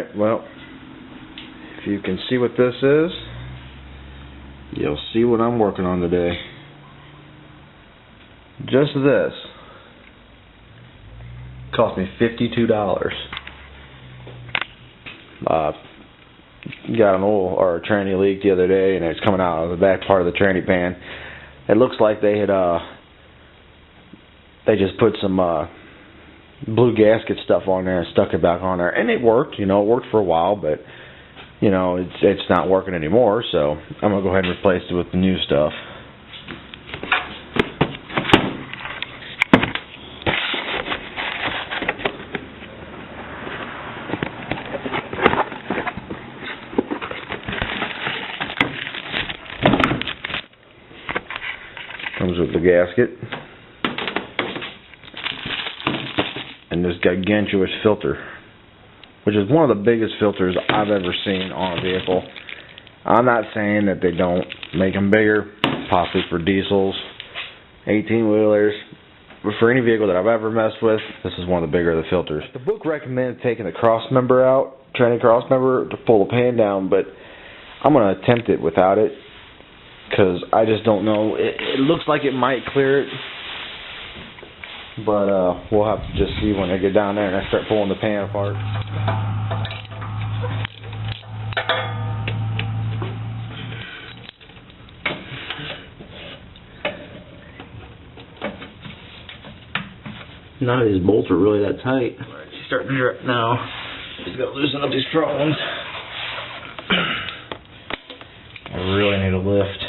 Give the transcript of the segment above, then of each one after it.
Alright, well, if you can see what this is, you'll see what I'm working on today. Just this cost me $52. Got an oil or a tranny leak the other day, and it's coming out of the back part of the tranny pan. It looks like they had they just put some blue gasket stuff on there and stuck it back on there, and it worked. You know, it worked for a while, but you know, it's not working anymore. So I'm gonna go ahead and replace it with the new stuff. Comes with the gasket and this gargantuous filter, which is one of the biggest filters I've ever seen on a vehicle. I'm not saying that they don't make them bigger, possibly for diesels, 18-wheelers, but for any vehicle that I've ever messed with, this is one of the bigger of the filters. The book recommended taking the cross member out, tranny cross member, to pull the pan down, but I'm going to attempt it without it, because I just don't know. It looks like it might clear it, but we'll have to just see when I get down there and I start pulling the pan apart. None of these bolts are really that tight. She's starting to drip now. Just got to loosen up these prongs. I really need a lift.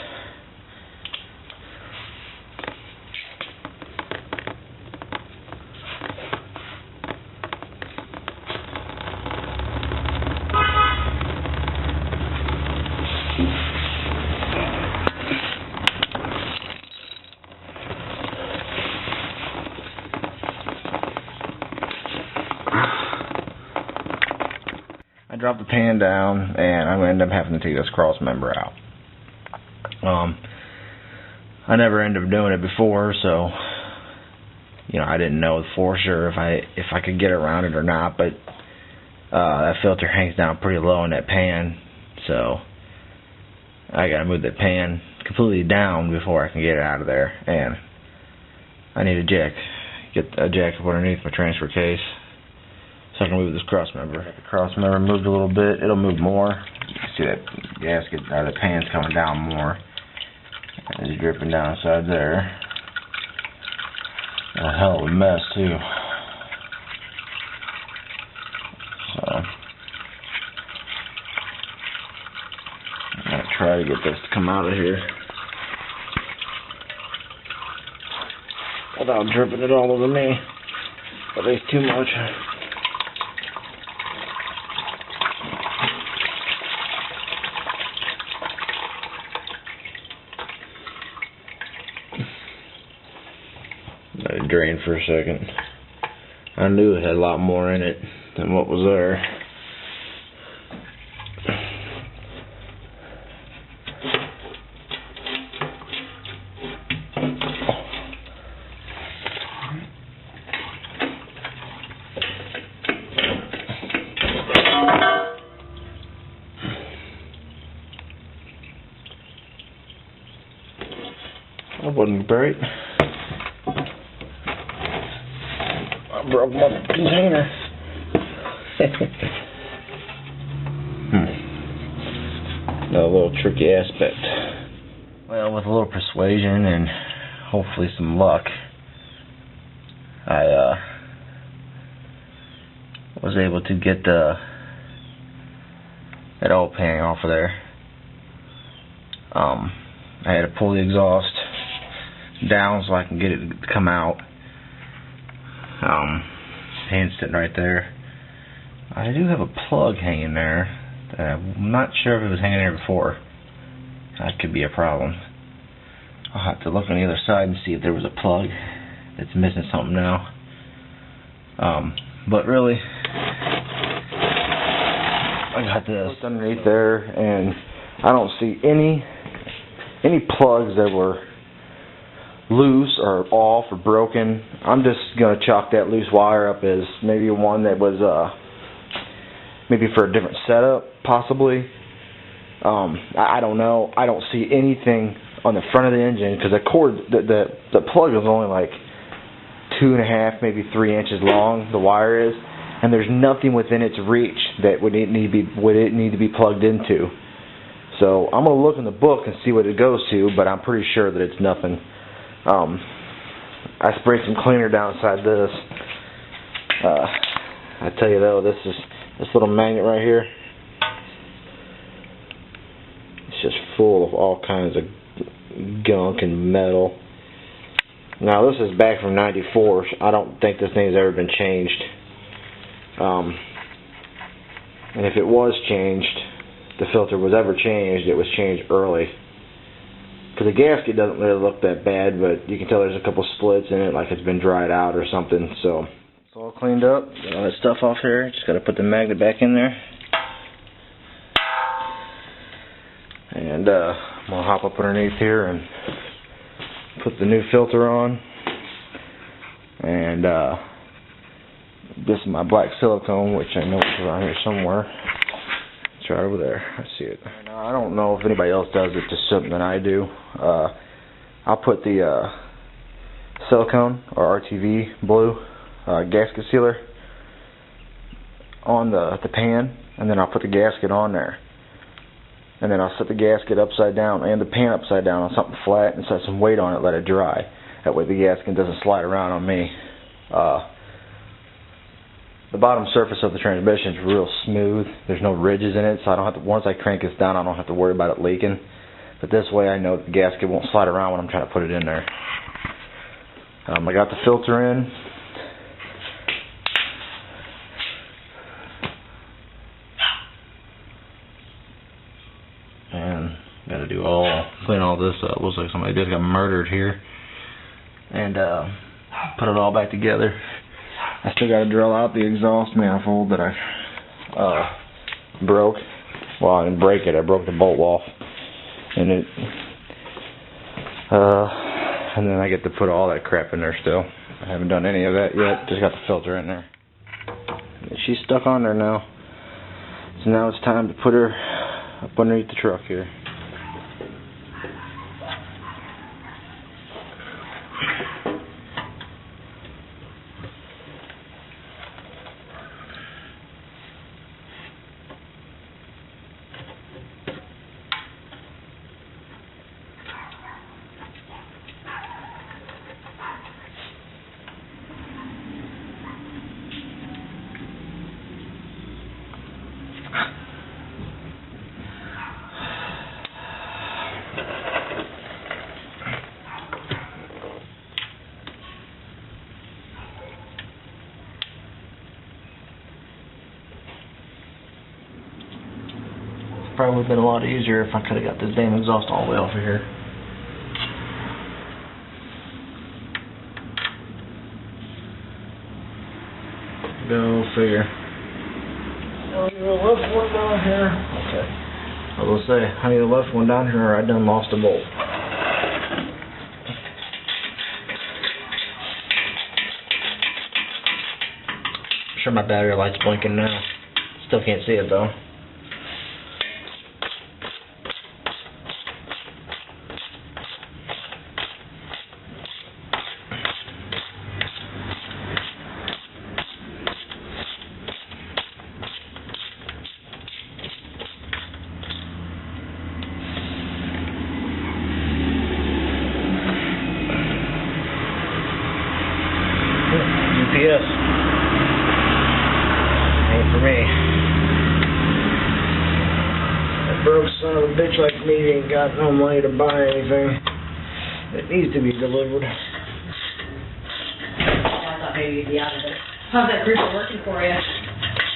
I dropped the pan down, and I'm going to end up having to take this cross member out. I never ended up doing it before, so you know, I didn't know for sure if I could get around it or not. But that filter hangs down pretty low in that pan, so I got to move that pan completely down before I can get it out of there. And I need get a jack up underneath my transfer case, so I can move this cross member. Got the cross member moved a little bit. It'll move more. You can see that gasket, or the pan's coming down more. It's dripping down inside there. A hell of a mess too. So I'm gonna try to get this to come out of here without dripping it all over me, at least too much. Let it drain for a second. I knew it had a lot more in it than what was there. That wasn't great. I broke my container. A little tricky aspect. Well, with a little persuasion and hopefully some luck, I was able to get that oil pan off of there. I had to pull the exhaust down so I can get it to come out. Pan's sitting right there. I do have a plug hanging there that I'm not sure if it was hanging there before. That could be a problem. I'll have to look on the other side and see if there was a plug that's missing something now. But really, I got this underneath there, and I don't see any plugs that were loose or off or broken. I'm just gonna chalk that loose wire up as maybe one that was maybe for a different setup, possibly. I don't know. I don't see anything on the front of the engine because the cord, the plug is only like 2.5, maybe 3 inches long. The wire is, and there's nothing within its reach that would need to be plugged into. So I'm gonna look in the book and see what it goes to, but I'm pretty sure that it's nothing. I sprayed some cleaner down inside this. I tell you though, this little magnet right here, it's just full of all kinds of gunk and metal. Now this is back from '94. I don't think this thing's ever been changed. And if it was changed, the filter was ever changed, it was changed early. Because the gasket doesn't really look that bad, but you can tell there's a couple splits in it, like it's been dried out or something. So it's all cleaned up. Got all that stuff off here. Just got to put the magnet back in there. And I'm going to hop up underneath here and put the new filter on. And this is my black silicone, which I know is around here somewhere. It's right over there. I see it. Now, I don't know if anybody else does it just something that I do. I'll put the silicone or RTV blue gasket sealer on the pan, and then I'll put the gasket on there. And then I'll set the gasket upside down and the pan upside down on something flat and set some weight on it, let it dry. That way the gasket doesn't slide around on me. The bottom surface of the transmission is real smooth. There's no ridges in it, so I don't have to. Once I crank this down, I don't have to worry about it leaking. But this way, I know that the gasket won't slide around when I'm trying to put it in there. I got the filter in. And got to clean all this up. Looks like somebody just got murdered here. And put it all back together. I still got to drill out the exhaust manifold that I broke. Well, I didn't break it. I broke the bolt off. And then I get to put all that crap in there still. I haven't done any of that yet. Just got the filter in there. She's stuck on there now. So now it's time to put her up underneath the truck here. Probably would have been a lot easier if I could have got this damn exhaust all the way off of here. Go figure. Oh, you the left one down here? Okay. I was going to say, I need the left one down here or I done lost a bolt. I'm sure my battery light's blinking now. Still can't see it though. UPS. Ain't for me. That broke son of a bitch like me ain't got no money to buy anything. It needs to be delivered. I thought maybe you'd be out of it. How's that group working for you?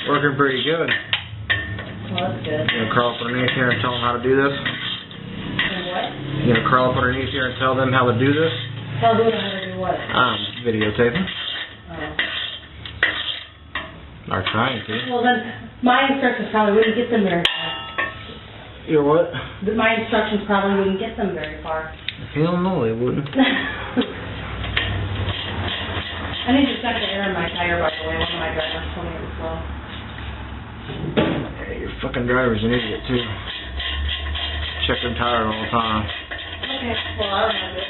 Working pretty good. Well, that's good. You gonna crawl up underneath here and tell them how to do this? And what? You gonna crawl up underneath here and tell them how to do this? Tell them how to do what? Videotaping. Oh. Or trying to. Well, then, my instructions probably wouldn't get them very far. Your what? My instructions probably wouldn't get them very far. Hell no, they wouldn't. I need to check the air in my tire, by the way. One of my drivers told me it was slow. fucking driver's an idiot too. Check their tire all the time. Okay, well, I don't have it.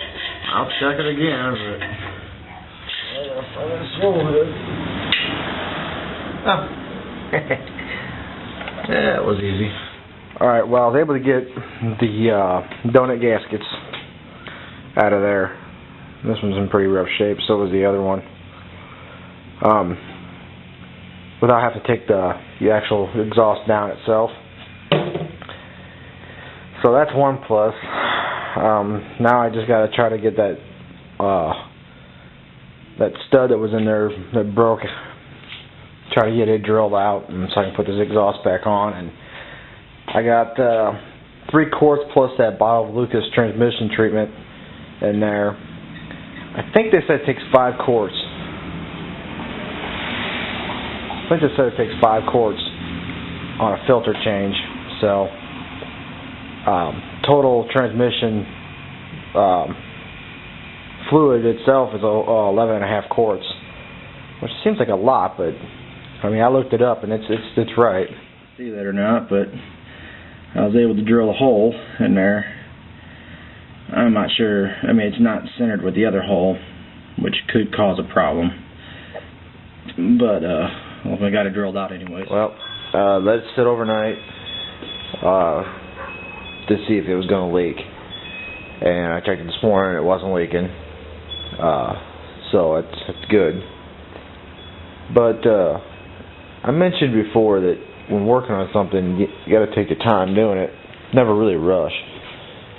I'll check it again, but I gotta find a swole hood. Oh. Yeah, it was easy. Alright, well, I was able to get the donut gaskets out of there. This one's in pretty rough shape, so was the other one. Without having to take the actual exhaust down itself. So that's one plus. Now I just gotta try to get that stud that was in there that broke. Try to get it drilled out, and so I can put this exhaust back on. And I got 3 quarts plus that bottle of Lucas transmission treatment in there. I think they said it takes 5 quarts. I think they said it takes 5 quarts on a filter change. So total transmission fluid itself is 11.5 quarts, which seems like a lot, but I mean I looked it up and it's right. See that or not, but I was able to drill a hole in there. I'm not sure. I mean, it's not centered with the other hole, which could cause a problem. But well, I got it drilled out anyways. Well, let it sit overnight to see if it was going to leak. And I checked it this morning, and it wasn't leaking. So it's good. But I mentioned before that when working on something, you got to take your time doing it. Never really rush,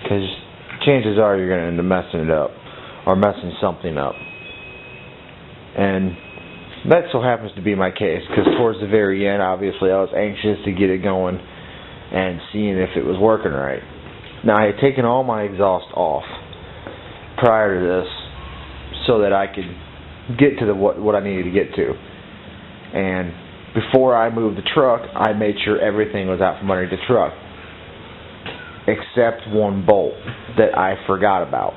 because chances are you're going to end up messing it up or messing something up. And that so happens to be my case, because towards the very end, obviously, I was anxious to get it going and seeing if it was working right. Now, I had taken all my exhaust off prior to this so that I could get to what I needed to get to. And before I moved the truck, I made sure everything was out from underneath the truck, except one bolt that I forgot about.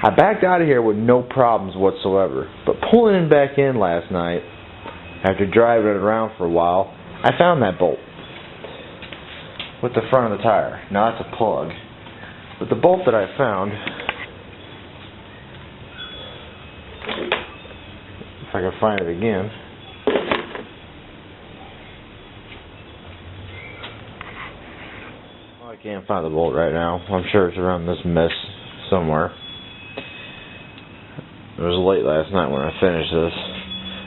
I backed out of here with no problems whatsoever, but pulling it back in last night, after driving it around for a while, I found that bolt with the front of the tire. Now that's a plug, but the bolt that I found, if I can find it again, I can't find the bolt right now. I'm sure it's around this mess somewhere. It was late last night when I finished this.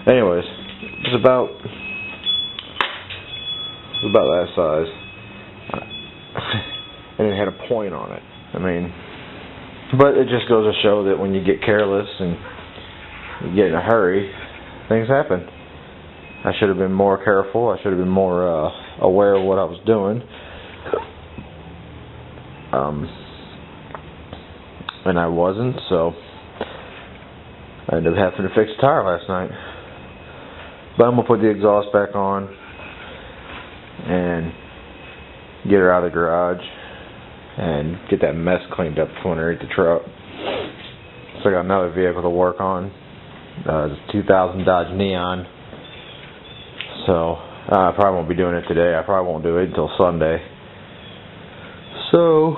Anyways, it's about that size. And it had a point on it. I mean, but it just goes to show that when you get careless and you get in a hurry, things happen. I should have been more careful. I should have been more aware of what I was doing. And I wasn't, so I ended up having to fix the tire last night. But I'm going to put the exhaust back on and get her out of the garage and get that mess cleaned up from underneath the truck. So I got another vehicle to work on. It's a 2000 Dodge Neon. So I probably won't be doing it today. I probably won't do it until Sunday. So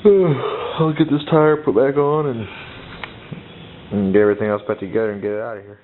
I'll get this tire put back on and get everything else back together and get it out of here.